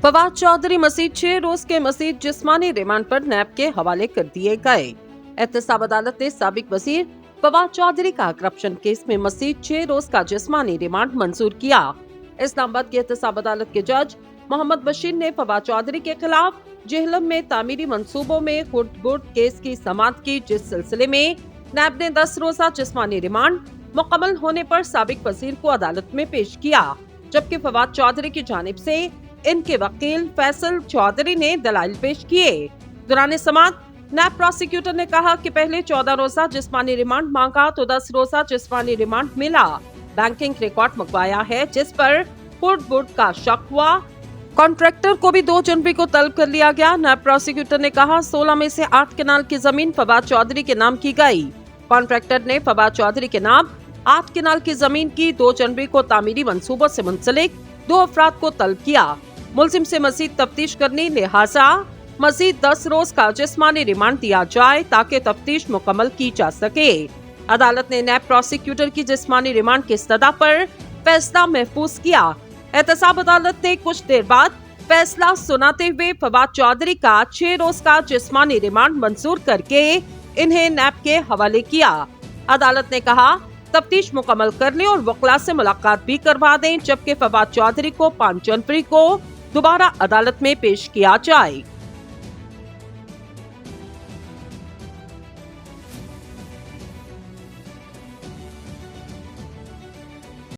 फवाद चौधरी मजीद 6 रोज के मजीद जिस्मानी रिमांड पर नैब के हवाले कर दिए गए। एहतसाब अदालत ने साबिक वजीर फवाद चौधरी का करप्शन केस में मजीद 6 रोज का जिस्मानी रिमांड मंजूर किया। इस्लामाबाद की एहतसाब अदालत के जज मोहम्मद बशीर ने फवाद चौधरी के खिलाफ जेहलम में तामीरी मंसूबों में हुड केस की समाअत की, जिस सिलसिले में नैब ने 10 रोजा जिस्मानी रिमांड मुकम्मल होने पर साबिक वजीर को अदालत में पेश किया, जबकि फवाद चौधरी की जानिब से इनके वकील फैसल चौधरी ने दलाइल पेश किए। दौरान समाअत नैब प्रोसिक्यूटर ने कहा कि पहले 14 रोजा जिस्मानी रिमांड मांगा तो 10 रोजा जिस्मानी रिमांड मिला। बैंकिंग रिकॉर्ड मंगवाया है जिस पर हुड का शक हुआ। कॉन्ट्रैक्टर को भी 2 जनवरी को तलब कर लिया गया। नैब प्रोसिक्यूटर ने कहा 16 में से 8 कनाल की जमीन फवाद चौधरी के नाम की गई। कॉन्ट्रैक्टर ने फवाद चौधरी के नाम 8 कनाल की जमीन की 2 जनवरी को तामीरी मंसूबों से मुंसलिक 2 अफराद को तलब किया। मुलजिम से मजीद तफ्तीश करने लिहाजा मजीद 10 रोज का जिस्मानी रिमांड दिया जाए ताकि तफ्तीश मुकम्मल की जा सके। अदालत ने नैब प्रोसिक्यूटर की जिस्मानी रिमांड की इस्तदा पर फैसला महफूज किया। एहतसाब अदालत ने कुछ देर बाद फैसला सुनाते हुए फवाद चौधरी का 6 रोज का जिस्मानी रिमांड मंजूर करके इन्हें नैब के हवाले किया। अदालत ने कहा तफ्तीश मुकम्मल कर लें और वकला से मुलाकात भी करवा दें, जबकि फवाद चौधरी को 5 जनवरी को दोबारा अदालत में पेश किया जाए।